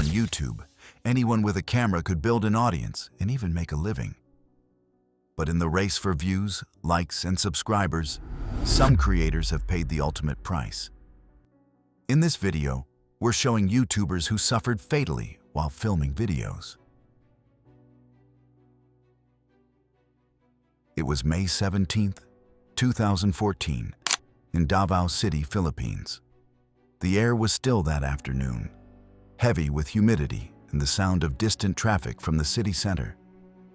YouTube, anyone with a camera could build an audience and even make a living. But in the race for views, likes, and subscribers, some creators have paid the ultimate price. In this video, we're showing YouTubers who suffered fatally while filming videos. It was May 17, 2014, in Davao City, Philippines. The air was still that afternoon, heavy with humidity and the sound of distant traffic from the city center.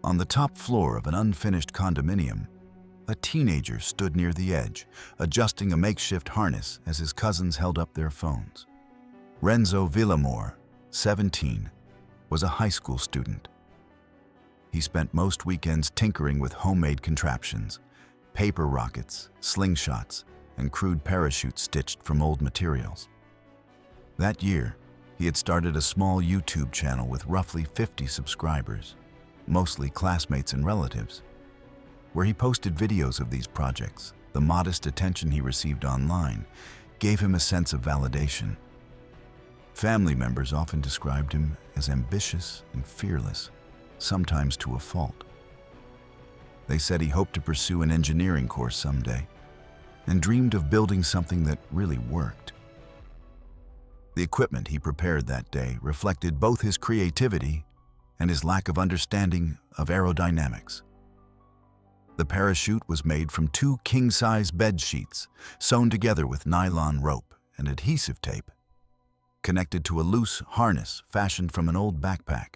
On the top floor of an unfinished condominium, a teenager stood near the edge, adjusting a makeshift harness as his cousins held up their phones. Renzo Villamor, 17, was a high school student. He spent most weekends tinkering with homemade contraptions, paper rockets, slingshots, and crude parachutes stitched from old materials. That year, he had started a small YouTube channel with roughly 50 subscribers, mostly classmates and relatives. Where he posted videos of these projects, the modest attention he received online gave him a sense of validation. Family members often described him as ambitious and fearless, sometimes to a fault. They said he hoped to pursue an engineering course someday and dreamed of building something that really worked. The equipment he prepared that day reflected both his creativity and his lack of understanding of aerodynamics. The parachute was made from 2 king-size bed sheets sewn together with nylon rope and adhesive tape, connected to a loose harness fashioned from an old backpack.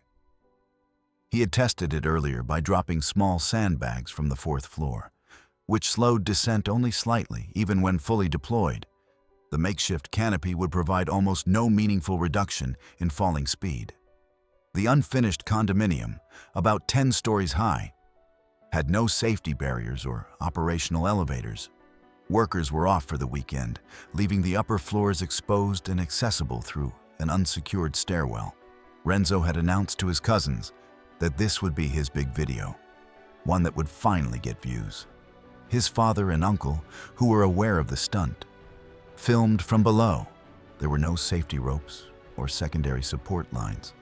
He had tested it earlier by dropping small sandbags from the 4th floor, which slowed descent only slightly even when fully deployed. The makeshift canopy would provide almost no meaningful reduction in falling speed. The unfinished condominium, about 10 stories high, had no safety barriers or operational elevators. Workers were off for the weekend, leaving the upper floors exposed and accessible through an unsecured stairwell. Renzo had announced to his cousins that this would be his big video, one that would finally get views. His father and uncle, who were aware of the stunt, filmed from below. There were no safety ropes or secondary support lines.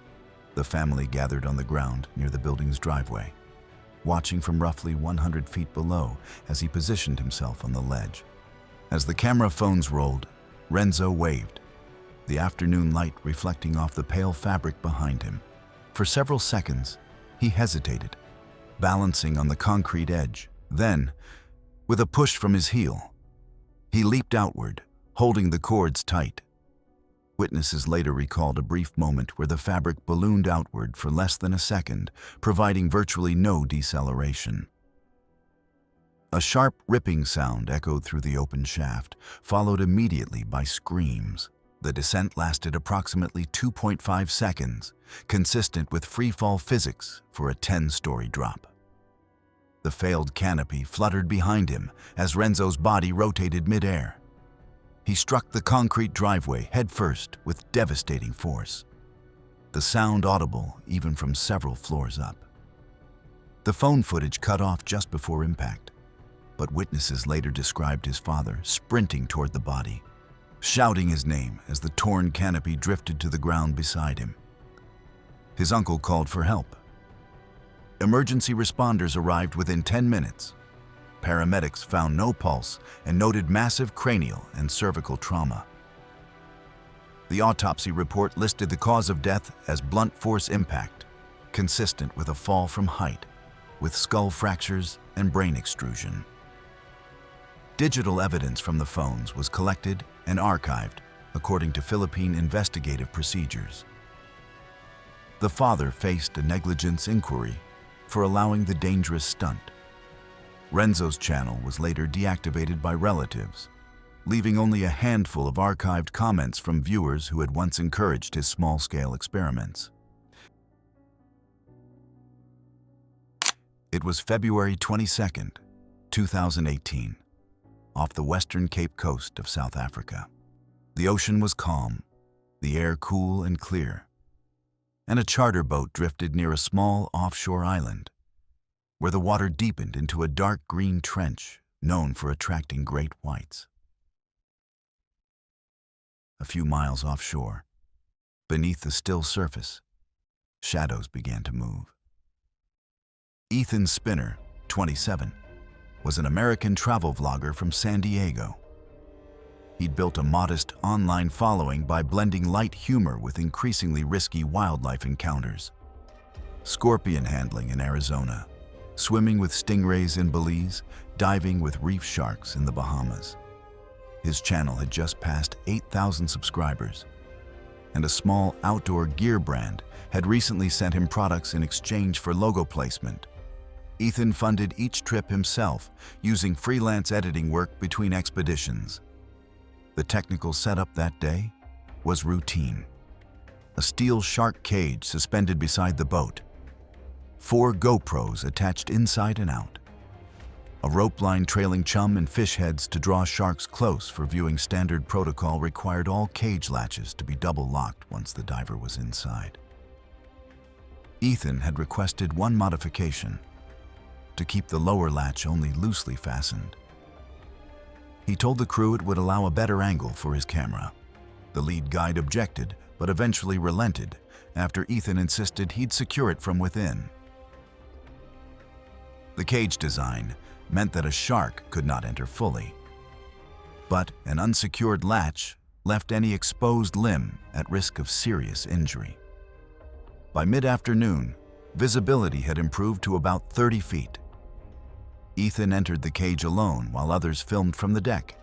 The family gathered on the ground near the building's driveway, watching from roughly 100 feet below as he positioned himself on the ledge. As the camera phones rolled, Renzo waved, the afternoon light reflecting off the pale fabric behind him. For several seconds, he hesitated, balancing on the concrete edge. Then, with a push from his heel, he leaped outward, holding the cords tight. Witnesses later recalled a brief moment where the fabric ballooned outward for less than a second, providing virtually no deceleration. A sharp ripping sound echoed through the open shaft, followed immediately by screams. The descent lasted approximately 2.5 seconds, consistent with freefall physics for a 10-story drop. The failed canopy fluttered behind him as Renzo's body rotated mid-air. He struck the concrete driveway headfirst with devastating force, the sound audible even from several floors up. The phone footage cut off just before impact, but witnesses later described his father sprinting toward the body, shouting his name as the torn canopy drifted to the ground beside him. His uncle called for help. Emergency responders arrived within 10 minutes. Paramedics found no pulse and noted massive cranial and cervical trauma. The autopsy report listed the cause of death as blunt force impact, consistent with a fall from height, with skull fractures and brain extrusion. Digital evidence from the phones was collected and archived according to Philippine investigative procedures. The father faced a negligence inquiry for allowing the dangerous stunt. Renzo's channel was later deactivated by relatives, leaving only a handful of archived comments from viewers who had once encouraged his small-scale experiments. It was February 22, 2018, off the western Cape Coast of South Africa. The ocean was calm, the air cool and clear, and a charter boat drifted near a small offshore island, where the water deepened into a dark green trench known for attracting great whites. A few miles offshore, Beneath the still surface, shadows began to move. Ethan Spinner, 27, was an American travel vlogger from San Diego. He'd built a modest online following by blending light humor with increasingly risky wildlife encounters. Scorpion handling in Arizona, swimming with stingrays in Belize, diving with reef sharks in the Bahamas. His channel had just passed 8,000 subscribers, and a small outdoor gear brand had recently sent him products in exchange for logo placement. Ethan funded each trip himself, using freelance editing work between expeditions. The technical setup that day was routine. A steel shark cage suspended beside the boat, 4 GoPros attached inside and out, a rope line trailing chum and fish heads to draw sharks close for viewing. Standard protocol required all cage latches to be double locked once the diver was inside. Ethan had requested one modification: to keep the lower latch only loosely fastened. He told the crew it would allow a better angle for his camera. The lead guide objected, but eventually relented after Ethan insisted he'd secure it from within. The cage design meant that a shark could not enter fully, but an unsecured latch left any exposed limb at risk of serious injury. By mid-afternoon, visibility had improved to about 30 feet. Ethan entered the cage alone while others filmed from the deck.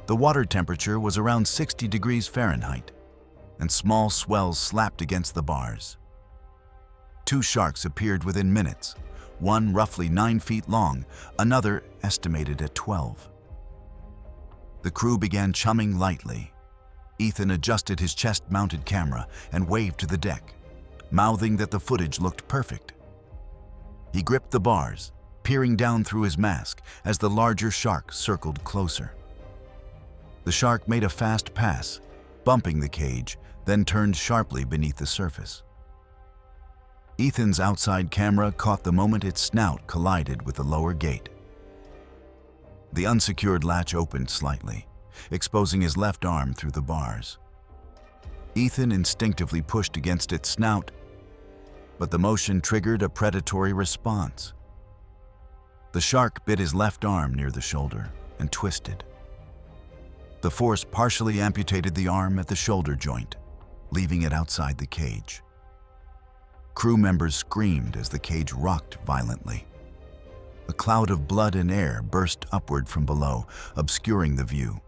The water temperature was around 60 degrees Fahrenheit, and small swells slapped against the bars. 2 sharks appeared within minutes, one roughly 9 feet long, another estimated at 12. The crew began chumming lightly. Ethan adjusted his chest-mounted camera and waved to the deck, mouthing that the footage looked perfect. He gripped the bars, peering down through his mask as the larger shark circled closer. The shark made a fast pass, bumping the cage, then turned sharply beneath the surface. Ethan's outside camera caught the moment its snout collided with the lower gate. The unsecured latch opened slightly, exposing his left arm through the bars. Ethan instinctively pushed against its snout, but the motion triggered a predatory response. The shark bit his left arm near the shoulder and twisted. The force partially amputated the arm at the shoulder joint, leaving it outside the cage. Crew members screamed as the cage rocked violently. A cloud of blood and air burst upward from below, obscuring the view.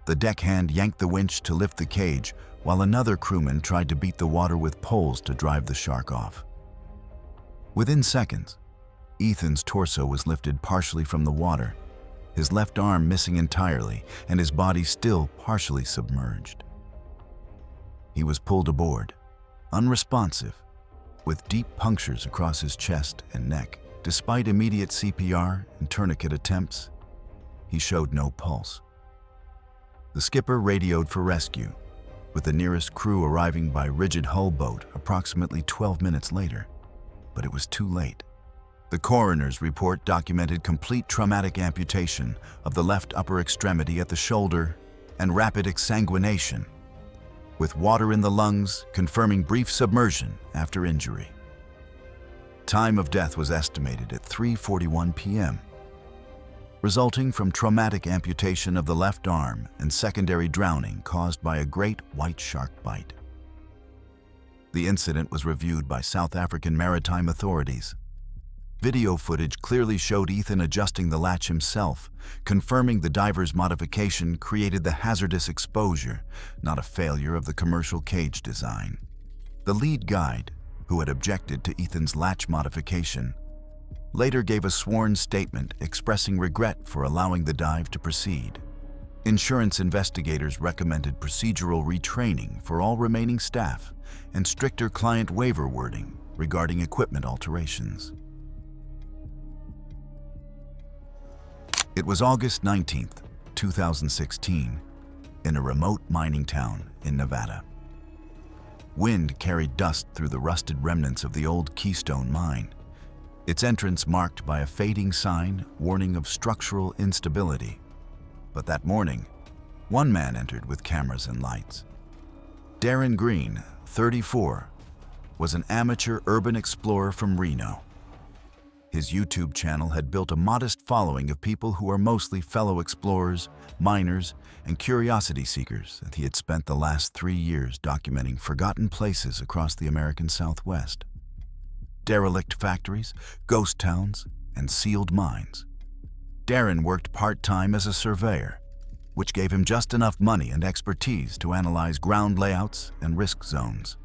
The deckhand yanked the winch to lift the cage, while another crewman tried to beat the water with poles to drive the shark off. Within seconds, Ethan's torso was lifted partially from the water, his left arm missing entirely and his body still partially submerged. He was pulled aboard, unresponsive, with deep punctures across his chest and neck. Despite immediate CPR and tourniquet attempts, he showed no pulse. The skipper radioed for rescue, with the nearest crew arriving by rigid hull boat approximately 12 minutes later, but it was too late. The coroner's report documented complete traumatic amputation of the left upper extremity at the shoulder and rapid exsanguination, with water in the lungs confirming brief submersion after injury. Time of death was estimated at 3:41 p.m., resulting from traumatic amputation of the left arm and secondary drowning caused by a great white shark bite. The incident was reviewed by South African maritime authorities. Video footage clearly showed Ethan adjusting the latch himself, confirming the diver's modification created the hazardous exposure, not a failure of the commercial cage design. The lead guide, who had objected to Ethan's latch modification, later gave a sworn statement expressing regret for allowing the dive to proceed. Insurance investigators recommended procedural retraining for all remaining staff and stricter client waiver wording regarding equipment alterations. It was August 19, 2016, in a remote mining town in Nevada. Wind carried dust through the rusted remnants of the old Keystone mine, its entrance marked by a fading sign warning of structural instability. But that morning, one man entered with cameras and lights. Darren Green, 34, was an amateur urban explorer from Reno. His YouTube channel had built a modest following of people who are mostly fellow explorers, miners, and curiosity seekers, and he had spent the last 3 years documenting forgotten places across the American Southwest. Derelict factories, ghost towns, and sealed mines. Darren worked part-time as a surveyor, which gave him just enough money and expertise to analyze ground layouts and risk zones.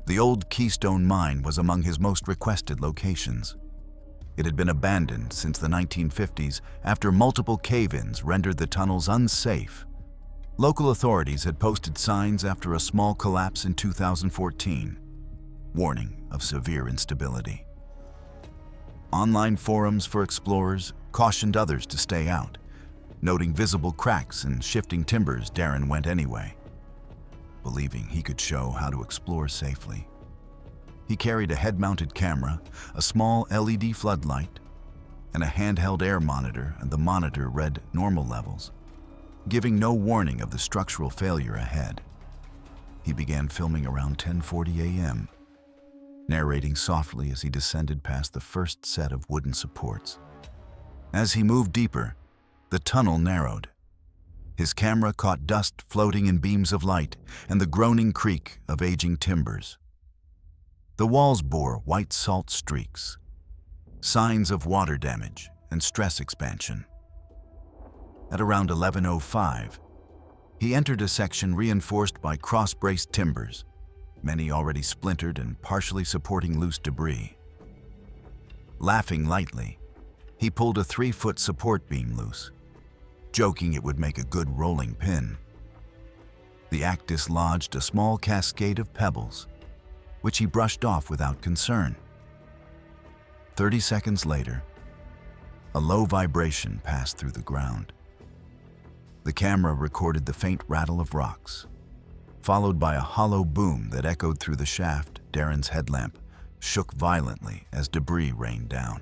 The old Keystone Mine was among his most requested locations. It had been abandoned since the 1950s after multiple cave-ins rendered the tunnels unsafe. Local authorities had posted signs after a small collapse in 2014, warning of severe instability. Online forums for explorers cautioned others to stay out. Noting visible cracks and shifting timbers, Darren went anyway, believing he could show how to explore safely. He carried a head-mounted camera, a small LED floodlight, and a handheld air monitor, and the monitor read normal levels, giving no warning of the structural failure ahead. He began filming around 10:40 a.m., narrating softly as he descended past the first set of wooden supports. As he moved deeper, the tunnel narrowed. His camera caught dust floating in beams of light and the groaning creak of aging timbers. The walls bore white salt streaks, signs of water damage and stress expansion. At around 11:05, he entered a section reinforced by cross-braced timbers, many already splintered and partially supporting loose debris. Laughing lightly, he pulled a 3-foot support beam loose, joking it would make a good rolling pin. The act dislodged a small cascade of pebbles, which he brushed off without concern. 30 seconds later, a low vibration passed through the ground. The camera recorded the faint rattle of rocks, followed by a hollow boom that echoed through the shaft. Darren's headlamp shook violently as debris rained down.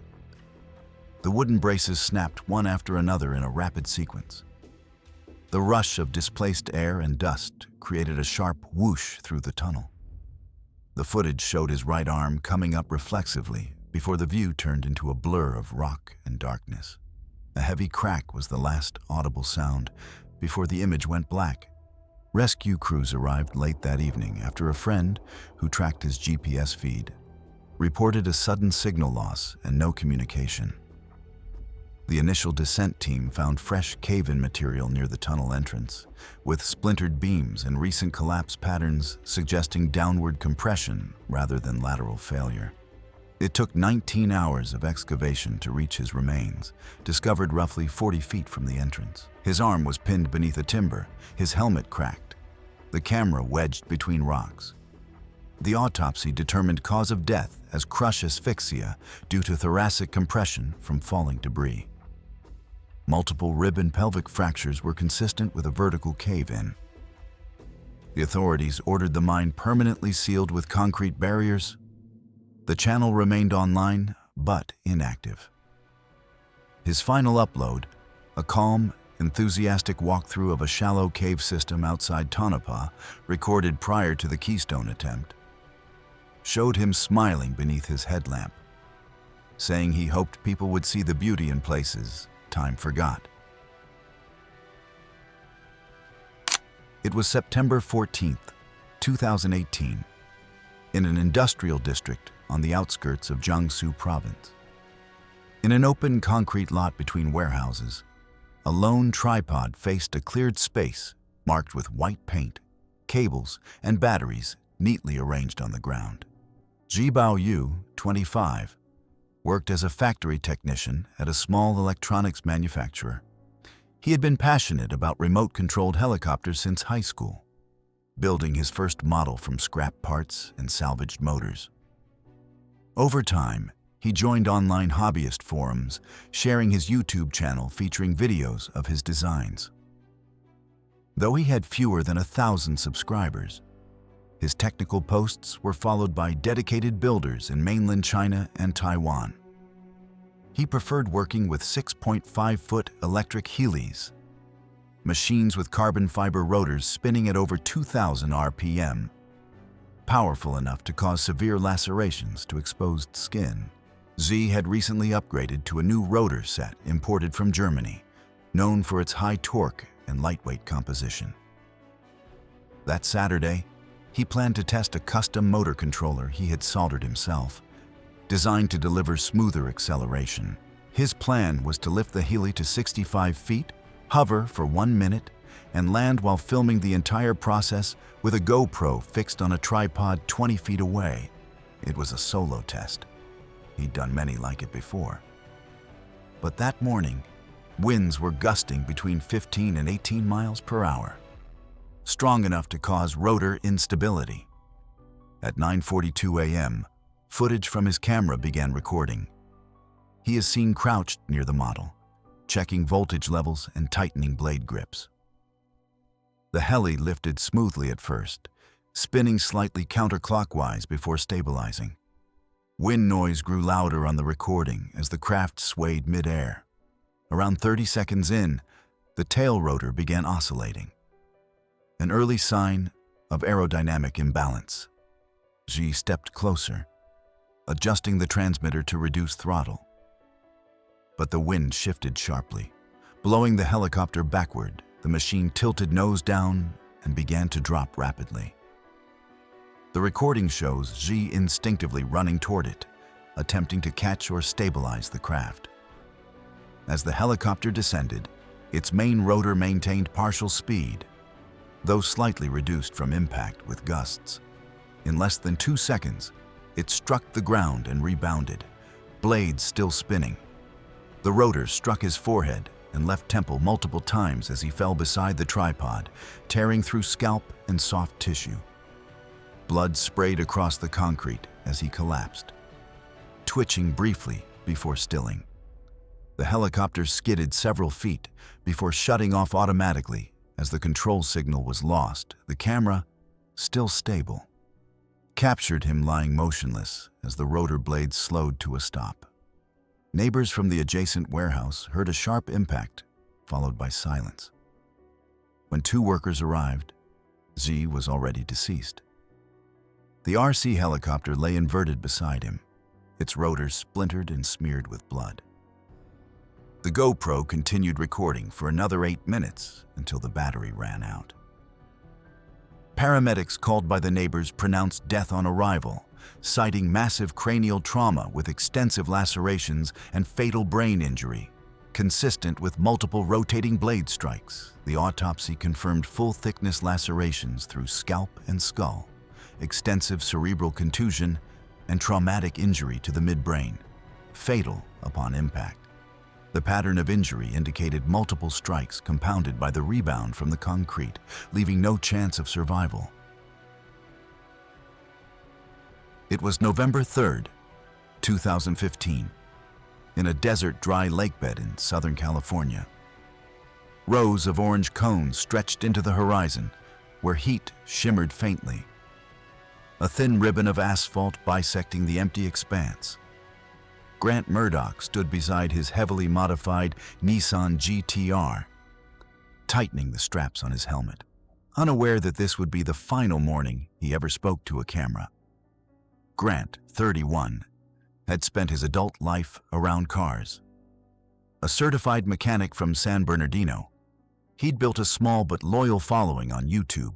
The wooden braces snapped one after another in a rapid sequence. The rush of displaced air and dust created a sharp whoosh through the tunnel. The footage showed his right arm coming up reflexively before the view turned into a blur of rock and darkness. A heavy crack was the last audible sound before the image went black. Rescue crews arrived late that evening after a friend who tracked his GPS feed reported a sudden signal loss and no communication. The initial descent team found fresh cave-in material near the tunnel entrance, with splintered beams and recent collapse patterns suggesting downward compression rather than lateral failure. It took 19 hours of excavation to reach his remains, discovered roughly 40 feet from the entrance. His arm was pinned beneath a timber, his helmet cracked, the camera wedged between rocks. The autopsy determined cause of death as crush asphyxia due to thoracic compression from falling debris. Multiple rib and pelvic fractures were consistent with a vertical cave-in. The authorities ordered the mine permanently sealed with concrete barriers. The channel remained online, but inactive. His final upload, a calm, enthusiastic walkthrough of a shallow cave system outside Tonopah, recorded prior to the Keystone attempt, showed him smiling beneath his headlamp, saying he hoped people would see the beauty in places time forgot. It was September 14th, 2018, in an industrial district on the outskirts of Jiangsu province. In an open concrete lot between warehouses, a lone tripod faced a cleared space marked with white paint, cables, and batteries neatly arranged on the ground. Jibao Yu, 25, worked as a factory technician at a small electronics manufacturer. He had been passionate about remote-controlled helicopters since high school, building his first model from scrap parts and salvaged motors. Over time, he joined online hobbyist forums, sharing his YouTube channel featuring videos of his designs. Though he had fewer than 1,000 subscribers, his technical posts were followed by dedicated builders in mainland China and Taiwan. He preferred working with 6.5-foot electric Heelys, machines with carbon fiber rotors spinning at over 2,000 RPM, powerful enough to cause severe lacerations to exposed skin. Z had recently upgraded to a new rotor set imported from Germany, known for its high torque and lightweight composition. That Saturday, he planned to test a custom motor controller he had soldered himself, designed to deliver smoother acceleration. His plan was to lift the heli to 65 feet, hover for 1 minute, and land while filming the entire process with a GoPro fixed on a tripod 20 feet away. It was a solo test. He'd done many like it before. But that morning, winds were gusting between 15 and 18 miles per hour, strong enough to cause rotor instability. At 9:42 a.m., footage from his camera began recording. He is seen crouched near the model, checking voltage levels and tightening blade grips. The heli lifted smoothly at first, spinning slightly counterclockwise before stabilizing. Wind noise grew louder on the recording as the craft swayed mid-air. Around 30 seconds in, the tail rotor began oscillating, an early sign of aerodynamic imbalance. G stepped closer, adjusting the transmitter to reduce throttle. But the wind shifted sharply, blowing the helicopter backward. The machine tilted nose down and began to drop rapidly. The recording shows Xi instinctively running toward it, attempting to catch or stabilize the craft. As the helicopter descended, its main rotor maintained partial speed, though slightly reduced from impact with gusts. In less than 2 seconds, it struck the ground and rebounded, blades still spinning. The rotor struck his forehead and left temple multiple times as he fell beside the tripod, tearing through scalp and soft tissue. Blood sprayed across the concrete as he collapsed, twitching briefly before stilling. The helicopter skidded several feet before shutting off automatically as the control signal was lost. The camera, still stable, captured him lying motionless as the rotor blades slowed to a stop. Neighbors from the adjacent warehouse heard a sharp impact, followed by silence. When 2 workers arrived, Z was already deceased. The RC helicopter lay inverted beside him, its rotors splintered and smeared with blood. The GoPro continued recording for another 8 minutes until the battery ran out. Paramedics called by the neighbors pronounced death on arrival, citing massive cranial trauma with extensive lacerations and fatal brain injury. Consistent with multiple rotating blade strikes, the autopsy confirmed full-thickness lacerations through scalp and skull, extensive cerebral contusion, and traumatic injury to the midbrain, fatal upon impact. The pattern of injury indicated multiple strikes compounded by the rebound from the concrete, leaving no chance of survival. It was November 3rd, 2015, in a desert dry lakebed in Southern California. Rows of orange cones stretched into the horizon, where heat shimmered faintly. A thin ribbon of asphalt bisecting the empty expanse. Grant Murdoch stood beside his heavily modified Nissan GTR, tightening the straps on his helmet, unaware that this would be the final morning he ever spoke to a camera. Grant, 31, had spent his adult life around cars. A certified mechanic from San Bernardino, he'd built a small but loyal following on YouTube,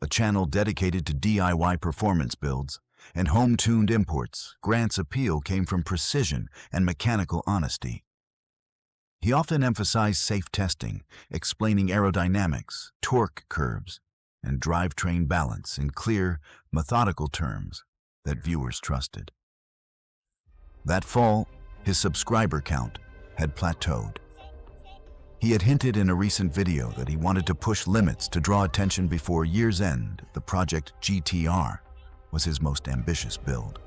a channel dedicated to DIY performance builds and home-tuned imports. Grant's appeal came from precision and mechanical honesty. He often emphasized safe testing, explaining aerodynamics, torque curves, and drivetrain balance in clear, methodical terms that viewers trusted. That fall, his subscriber count had plateaued. He had hinted in a recent video that he wanted to push limits to draw attention before year's end. The Project GTR was his most ambitious build.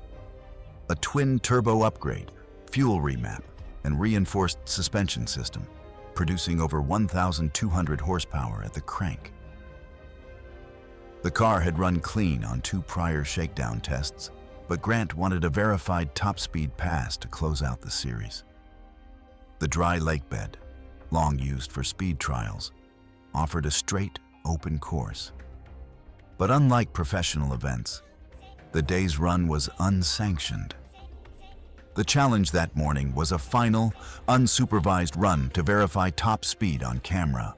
A twin-turbo upgrade, fuel remap, and reinforced suspension system, producing over 1,200 horsepower at the crank. The car had run clean on 2 prior shakedown tests, but Grant wanted a verified top-speed pass to close out the series. The dry lakebed, long used for speed trials, offered a straight, open course. But unlike professional events, the day's run was unsanctioned. The challenge that morning was a final, unsupervised run to verify top speed on camera.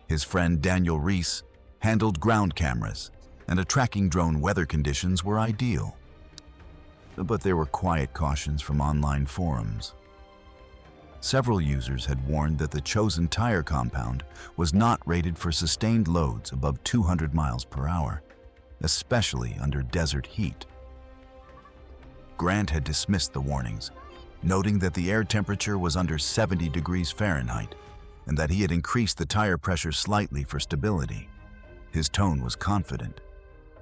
His friend Daniel Reese handled ground cameras, and a tracking drone weather conditions were ideal. But there were quiet cautions from online forums. Several users had warned that the chosen tire compound was not rated for sustained loads above 200 miles per hour, especially under desert heat. Grant had dismissed the warnings, noting that the air temperature was under 70 degrees Fahrenheit and that he had increased the tire pressure slightly for stability. His tone was confident,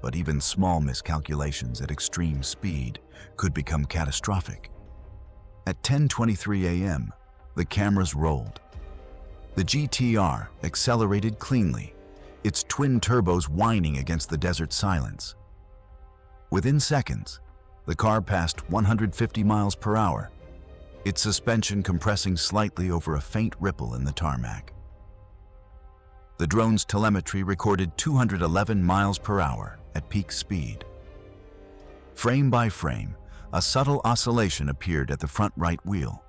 but even small miscalculations at extreme speed could become catastrophic. At 10:23 a.m., the cameras rolled. The GTR accelerated cleanly, its twin turbos whining against the desert silence. Within seconds, the car passed 150 miles per hour, its suspension compressing slightly over a faint ripple in the tarmac. The drone's telemetry recorded 211 miles per hour at peak speed. Frame by frame, a subtle oscillation appeared at the front right wheel,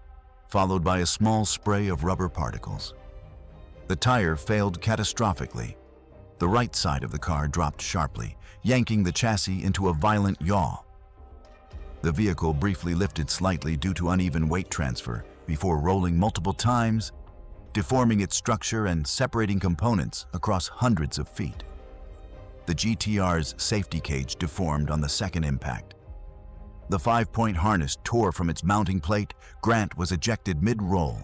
followed by a small spray of rubber particles. The tire failed catastrophically. The right side of the car dropped sharply, yanking the chassis into a violent yaw. The vehicle briefly lifted slightly due to uneven weight transfer before rolling multiple times, deforming its structure and separating components across hundreds of feet. The GTR's safety cage deformed on the second impact. The 5-point harness tore from its mounting plate. Grant was ejected mid-roll,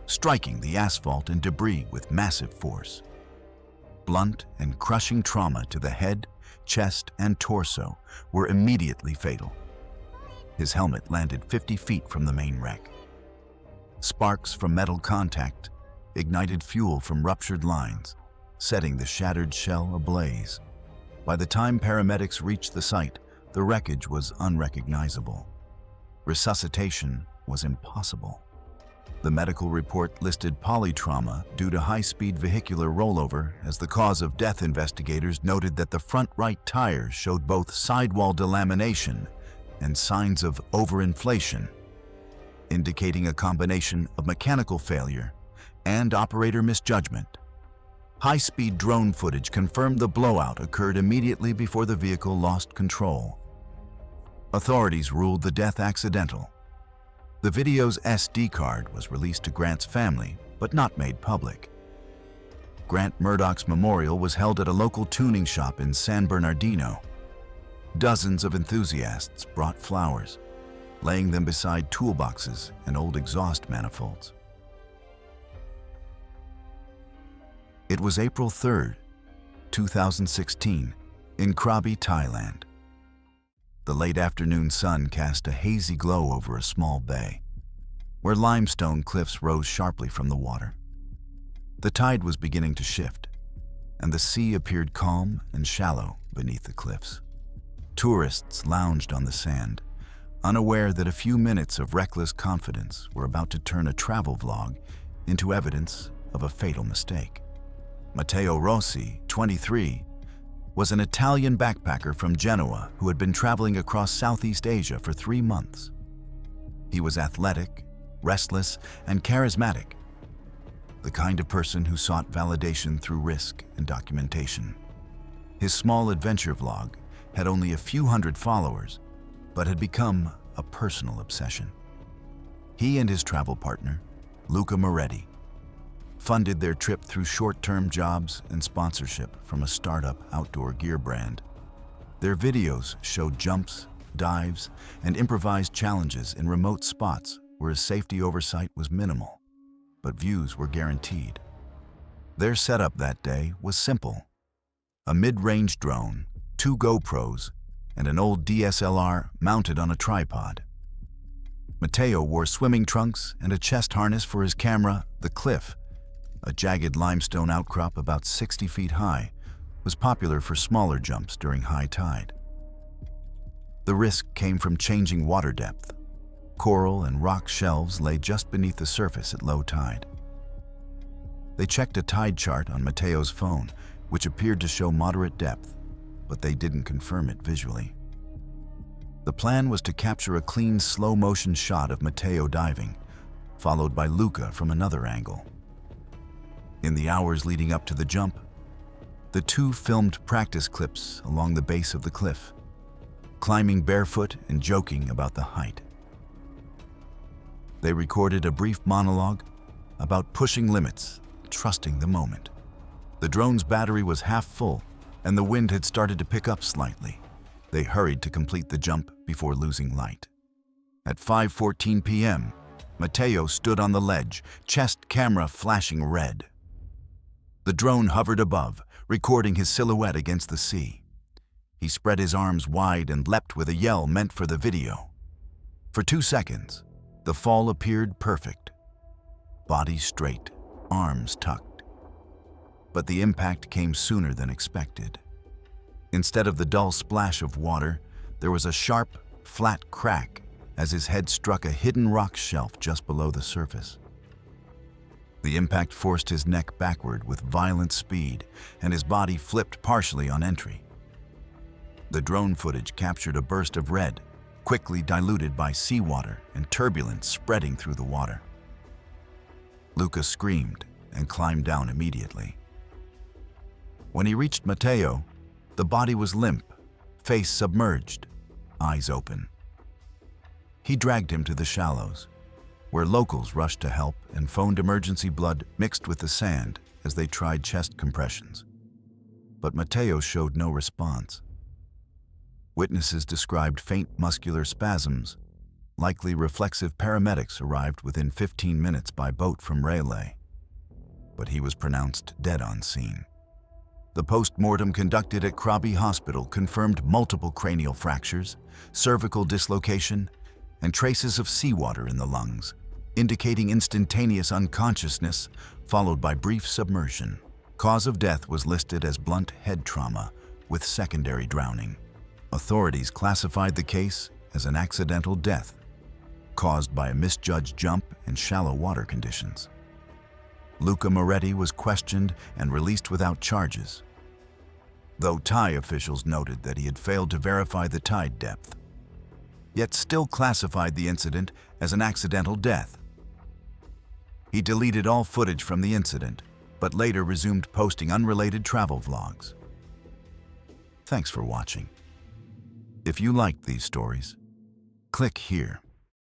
striking the asphalt and debris with massive force. Blunt and crushing trauma to the head, chest, and torso were immediately fatal. His helmet landed 50 feet from the main wreck. Sparks from metal contact ignited fuel from ruptured lines, setting the shattered shell ablaze. By the time paramedics reached the site, the wreckage was unrecognizable. Resuscitation was impossible. The medical report listed polytrauma due to high-speed vehicular rollover as the cause of death. Investigators noted that the front right tires showed both sidewall delamination and signs of overinflation, indicating a combination of mechanical failure and operator misjudgment. High-speed drone footage confirmed the blowout occurred immediately before the vehicle lost control. Authorities ruled the death accidental. The video's SD card was released to Grant's family, but not made public. Grant Murdoch's memorial was held at a local tuning shop in San Bernardino. Dozens of enthusiasts brought flowers, laying them beside toolboxes and old exhaust manifolds. It was April 3rd, 2016, in Krabi, Thailand. The late afternoon sun cast a hazy glow over a small bay, where limestone cliffs rose sharply from the water. The tide was beginning to shift, and the sea appeared calm and shallow beneath the cliffs. Tourists lounged on the sand, unaware that a few minutes of reckless confidence were about to turn a travel vlog into evidence of a fatal mistake. Matteo Rossi, 23, was an Italian backpacker from Genoa who had been traveling across Southeast Asia for 3 months. He was athletic, restless, and charismatic, the kind of person who sought validation through risk and documentation. His small adventure vlog had only a few hundred followers, but had become a personal obsession. He and his travel partner, Luca Moretti, funded their trip through short-term jobs and sponsorship from a startup outdoor gear brand. Their videos showed jumps, dives, and improvised challenges in remote spots where safety oversight was minimal, but views were guaranteed. Their setup that day was simple: a mid-range drone, 2 GoPros, and an old DSLR mounted on a tripod. Matteo wore swimming trunks and a chest harness for his camera. The cliff, a jagged limestone outcrop about 60 feet high, was popular for smaller jumps during high tide. The risk came from changing water depth. Coral and rock shelves lay just beneath the surface at low tide. They checked a tide chart on Matteo's phone, which appeared to show moderate depth, but they didn't confirm it visually. The plan was to capture a clean, slow-motion shot of Matteo diving, followed by Luca from another angle. In the hours leading up to the jump, the two filmed practice clips along the base of the cliff, climbing barefoot and joking about the height. They recorded a brief monologue about pushing limits, trusting the moment. The drone's battery was half full, and the wind had started to pick up slightly. They hurried to complete the jump before losing light. At 5:14 p.m., Matteo stood on the ledge, chest camera flashing red. The drone hovered above, recording his silhouette against the sea. He spread his arms wide and leapt with a yell meant for the video. For 2 seconds, the fall appeared perfect. Body straight, arms tucked. But the impact came sooner than expected. Instead of the dull splash of water, there was a sharp, flat crack as his head struck a hidden rock shelf just below the surface. The impact forced his neck backward with violent speed, and his body flipped partially on entry. The drone footage captured a burst of red, quickly diluted by seawater and turbulence spreading through the water. Luca screamed and climbed down immediately. When he reached Matteo, the body was limp, face submerged, eyes open. He dragged him to the shallows, where locals rushed to help and phoned emergency blood mixed with the sand as they tried chest compressions. But Matteo showed no response. Witnesses described faint muscular spasms. Likely reflexive paramedics arrived within 15 minutes by boat from Rayleigh, but he was pronounced dead on scene. The post-mortem conducted at Krabi Hospital confirmed multiple cranial fractures, cervical dislocation, and traces of seawater in the lungs, indicating instantaneous unconsciousness followed by brief submersion. Cause of death was listed as blunt head trauma with secondary drowning. Authorities classified the case as an accidental death caused by a misjudged jump and shallow water conditions. Luca Moretti was questioned and released without charges, though Thai officials noted that he had failed to verify the tide depth, yet still classified the incident as an accidental death. He deleted all footage from the incident, but later resumed posting unrelated travel vlogs. Thanks for watching. If you liked these stories, click here.